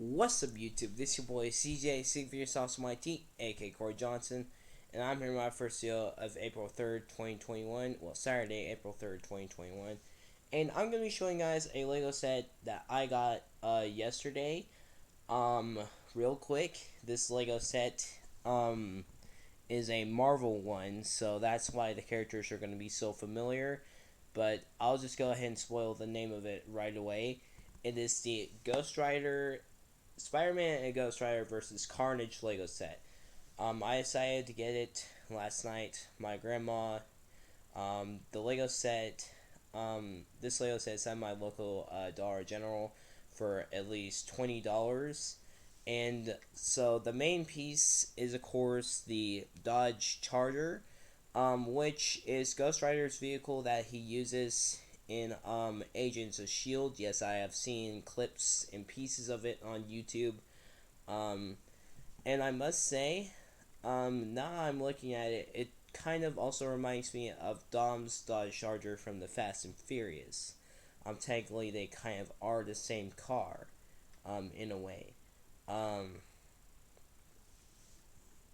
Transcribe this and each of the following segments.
What's up, YouTube? This your boy CJ, Sig for yourself, my T, aka Corey Johnson, and I'm here in my first video of April 3rd, 2021. Well, Saturday, April 3rd, 2021. And I'm gonna be showing you guys a Lego set that I got yesterday. Real quick, this Lego set is a Marvel one, so that's why the characters are gonna be so familiar. But I'll just go ahead and spoil the name of it right away. It is the Ghost Rider Spider-Man and Ghost Rider versus Carnage Lego set. I decided to get it last night. My grandma, the Lego set, this Lego set is at my local Dollar General for at least $20. And so the main piece is, of course, the Dodge Charger, which is Ghost Rider's vehicle that he uses in Agents of Shield. Yes, I have seen clips and pieces of it on YouTube. Um, and I must say, now I'm looking at it, it kind of also reminds me of Dom's Dodge Charger from the Fast and Furious. Technically, they kind of are the same car, in a way. Um,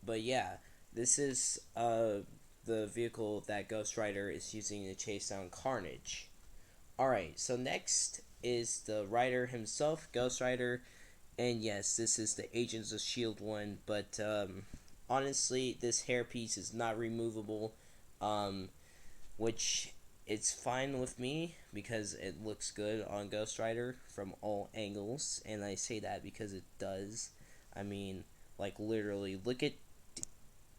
but yeah, this is the vehicle that Ghost Rider is using to chase down Carnage. Alright, so next is the Rider himself, Ghost Rider. And yes, this is the Agents of S.H.I.E.L.D. one, but honestly, this hairpiece is not removable, which it's fine with me because it looks good on Ghost Rider from all angles, and I say that because it does. I mean, like literally, look at,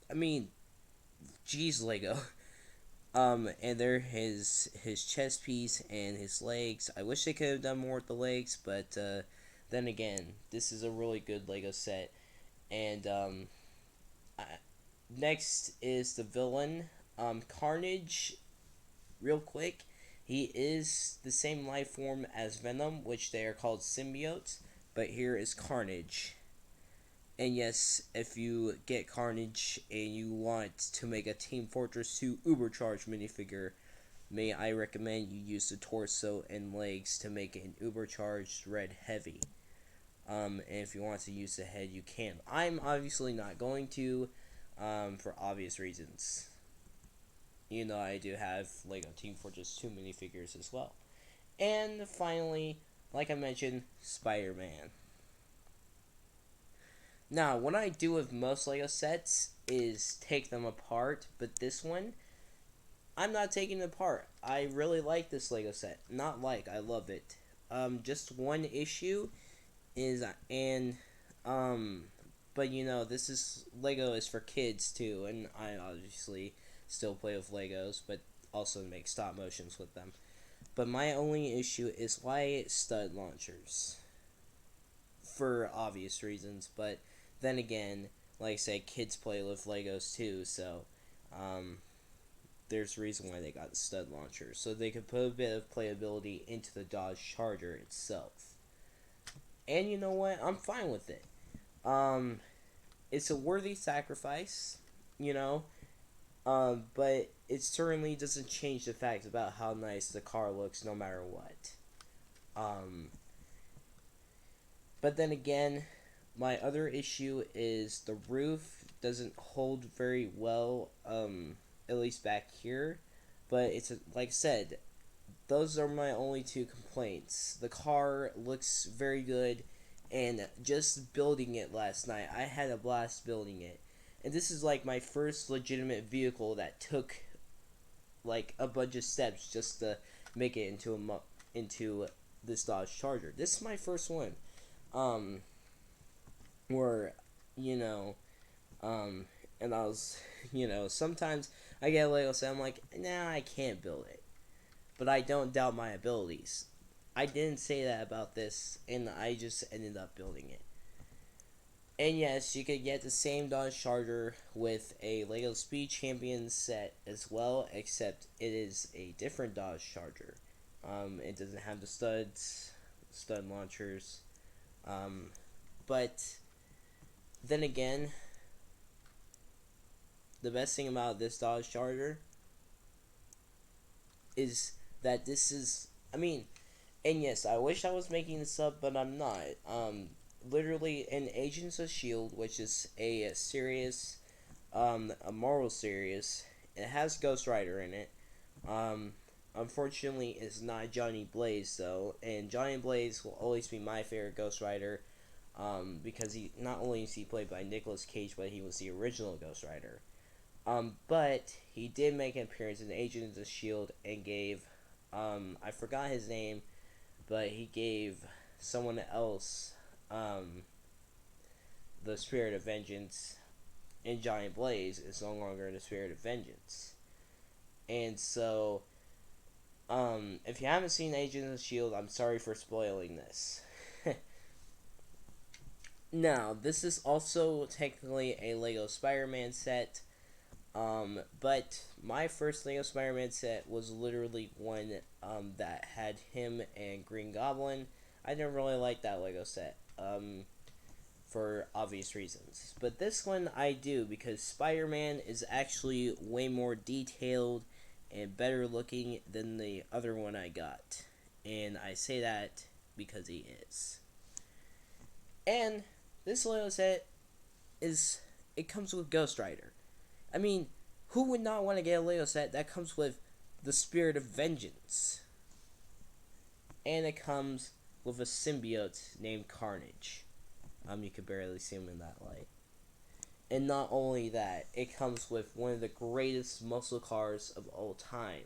I mean, geez, Lego. And there his chest piece and his legs. I wish they could have done more with the legs, but then again, this is a really good Lego set. And next is the villain, Carnage. Real quick, he is the same life form as Venom, which they are called symbiotes. But here is Carnage. And yes, if you get Carnage and you want to make a Team Fortress 2 Ubercharged minifigure, may I recommend you use the torso and legs to make an Ubercharged Red Heavy. And if you want to use the head, you can. I'm obviously not going to, for obvious reasons. You know, I do have Lego Team Fortress 2 minifigures as well. And finally, like I mentioned, Spider-Man. Now, what I do with most Lego sets is take them apart, but this one, I'm not taking it apart. I really like this Lego set. Not like, I love it. Just one issue is, but you know, this is, Lego is for kids too, and I obviously still play with Legos, but also make stop motions with them. But my only issue is why stud launchers? For obvious reasons, but then again, like I said, kids play with Legos too, so there's a reason why they got the stud launcher, so they could put a bit of playability into the Dodge Charger itself. And you know what? I'm fine with it. It's a worthy sacrifice, you know, but it certainly doesn't change the fact about how nice the car looks no matter what. But then again, my other issue is the roof doesn't hold very well, at least back here. But it's like I said, those are my only two complaints. The car looks very good, and just building it last night, I had a blast building it. And this is like my first legitimate vehicle that took like a bunch of steps just to make it into this Dodge Charger. This is my first one. Where, you know, and I was, you know, sometimes I get a Lego set, I'm like, nah, I can't build it. But I don't doubt my abilities. I didn't say that about this, and I just ended up building it. And yes, you could get the same Dodge Charger with a Lego Speed Champions set as well, except it is a different Dodge Charger. It doesn't have the stud launchers. But then again, the best thing about this Dodge Charger is that this is, I mean, and yes, I wish I was making this up, but I'm not. literally in Agents of Shield, which is a series, a Marvel series. It has Ghost Rider in it. Um, Unfortunately, it's not Johnny Blaze though, and Johnny Blaze will always be my favorite Ghost Rider. Because he not only is he played by Nicolas Cage, but he was the original Ghost Rider. But he did make an appearance in Agents of Shield and gave, I forgot his name, but he gave someone else, um, the Spirit of Vengeance. And Giant Blaze is no longer the Spirit of Vengeance. And so, if you haven't seen Agents of Shield, I'm sorry for spoiling this. Now, this is also technically a Lego Spider-Man set. But my first Lego Spider-Man set was literally one that had him and Green Goblin. I didn't really like that Lego set for obvious reasons. But this one I do because Spider-Man is actually way more detailed and better looking than the other one I got. And I say that because he is. And this Lego set it comes with Ghost Rider. I mean, who would not want to get a Lego set that comes with the Spirit of Vengeance? And it comes with a symbiote named Carnage. You could barely see him in that light. And not only that, it comes with one of the greatest muscle cars of all time,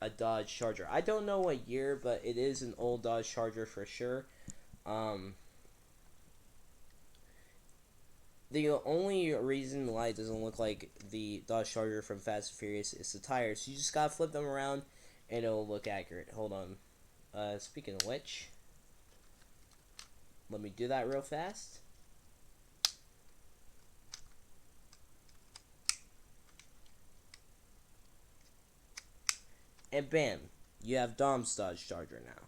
a Dodge Charger. I don't know what year, but it is an old Dodge Charger for sure. The only reason why it doesn't look like the Dodge Charger from Fast and Furious is the tires. You just gotta flip them around and it'll look accurate. Hold on. Speaking of which, let me do that real fast. And bam, you have Dom's Dodge Charger now.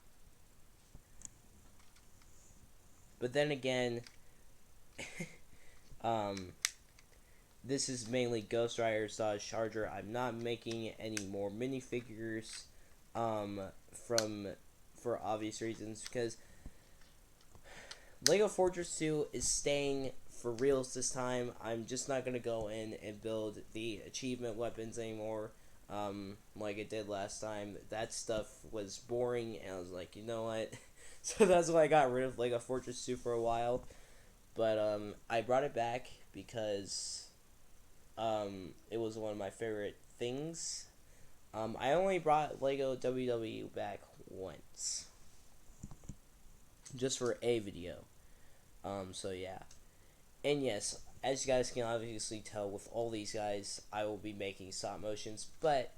But then again, this is mainly Ghost Rider's Dodge Charger. I'm not making any more minifigures, for obvious reasons, because Lego Fortress 2 is staying for reals this time. I'm just not gonna go in and build the achievement weapons anymore, like it did last time. That stuff was boring, and I was like, you know what? So that's why I got rid of Lego Fortress 2 for a while. But I brought it back because it was one of my favorite things. I only brought Lego WW back once, just for a video. So yeah. And yes, as you guys can obviously tell with all these guys, I will be making stop motions. But,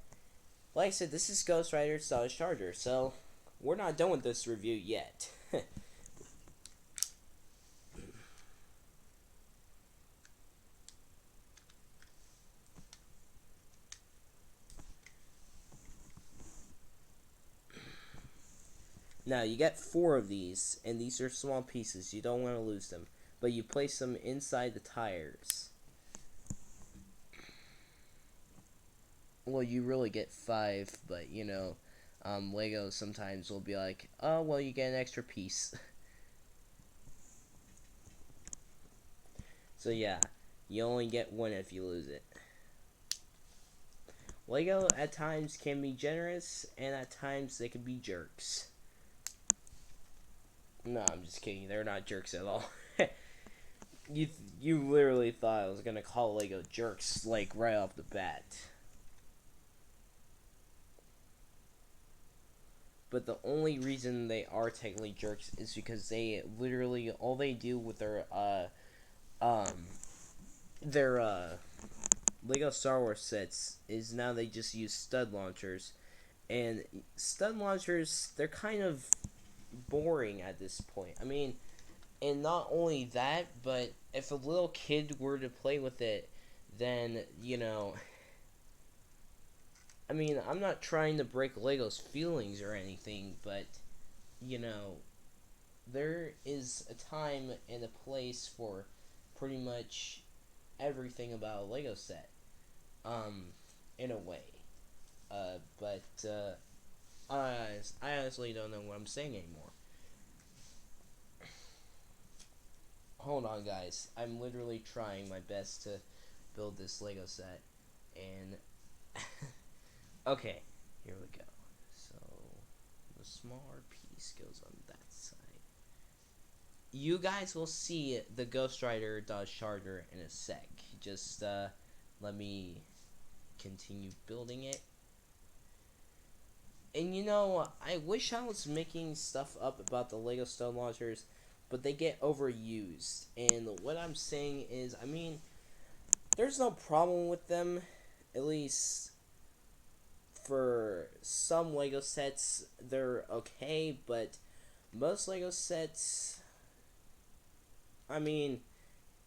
like I said, this is Ghost Rider's Dodge Charger, so we're not done with this review yet. Now, you get 4 of these, and these are small pieces. You don't want to lose them. But you place them inside the tires. Well, you really get 5, but, you know, Lego sometimes will be like, oh, well, you get an extra piece. So, yeah, you only get 1 if you lose it. Lego, at times, can be generous, and at times, they can be jerks. No, I'm just kidding. They're not jerks at all. You literally thought I was gonna call Lego jerks, like, right off the bat. But the only reason they are technically jerks is because they literally, all they do with their Lego Star Wars sets is now they just use stud launchers. And stud launchers, they're kind of boring at this point. I mean, and not only that, but if a little kid were to play with it, then, you know, I mean, I'm not trying to break Lego's feelings or anything, but, you know, there is a time and a place for pretty much everything about a Lego set, in a way. But I honestly don't know what I'm saying anymore. hold on, guys. I'm literally trying my best to build this Lego set, and okay, here we go. So the smaller piece goes on that side. You guys will see the Ghost Rider Dodge Charger in a sec. Just let me continue building it. And you know, I wish I was making stuff up about the Lego Stone Launchers, but they get overused. And what I'm saying is, I mean, there's no problem with them, at least for some Lego sets, they're okay, but most Lego sets, I mean,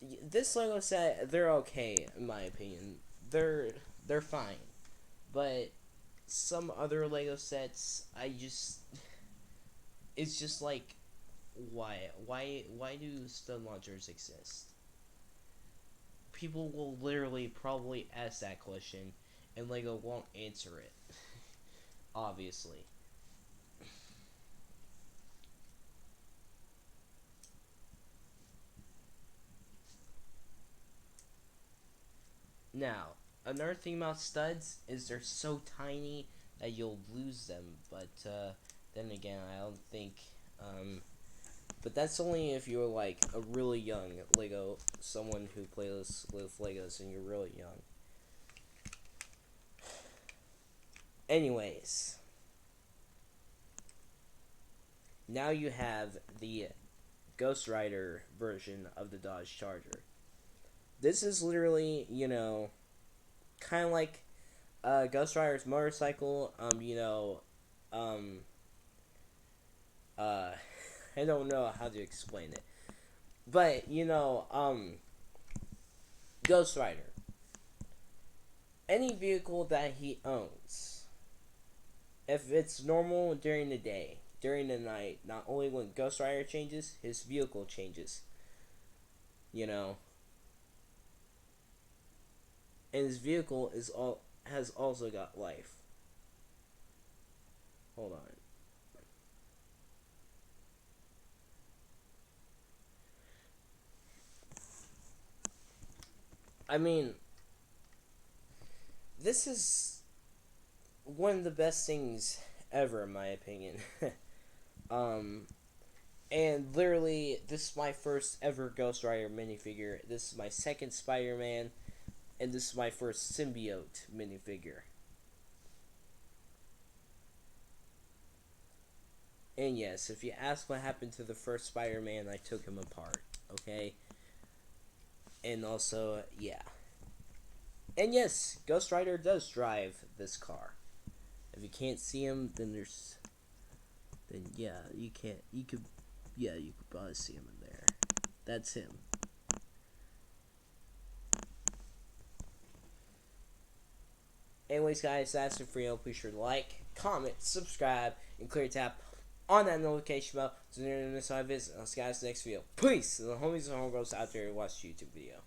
this Lego set, they're okay, in my opinion. They're fine. But some other Lego sets, it's just like, why do stun launchers exist? People will literally probably ask that question, and Lego won't answer it. Obviously. Now, another thing about studs is they're so tiny that you'll lose them, but then again, I don't think, but that's only if you're like a really young someone who plays with Legos and you're really young. Anyways, now you have the Ghost Rider version of the Dodge Charger. This is literally, you know, kind of like Ghost Rider's motorcycle. I don't know how to explain it, but Ghost Rider. Any vehicle that he owns, if it's normal during the day, during the night, not only when Ghost Rider changes, his vehicle changes. You know, and his vehicle has also got life. Hold on. I mean, this is one of the best things ever, in my opinion. And literally, this is my first ever Ghost Rider minifigure. This is my second Spider-Man, and this is my first symbiote minifigure. And yes, if you ask what happened to the first Spider-Man, I took him apart, okay? And also, yeah. And yes, Ghost Rider does drive this car. If you can't see him, then yeah, you could probably see him in there. That's him. Anyways, guys, that's it for you. Please sure to like, comment, subscribe, and clear tap on that notification bell so you never miss my visit. I'll see you guys next video. Peace! And the homies and homegirls out there who watch the YouTube video.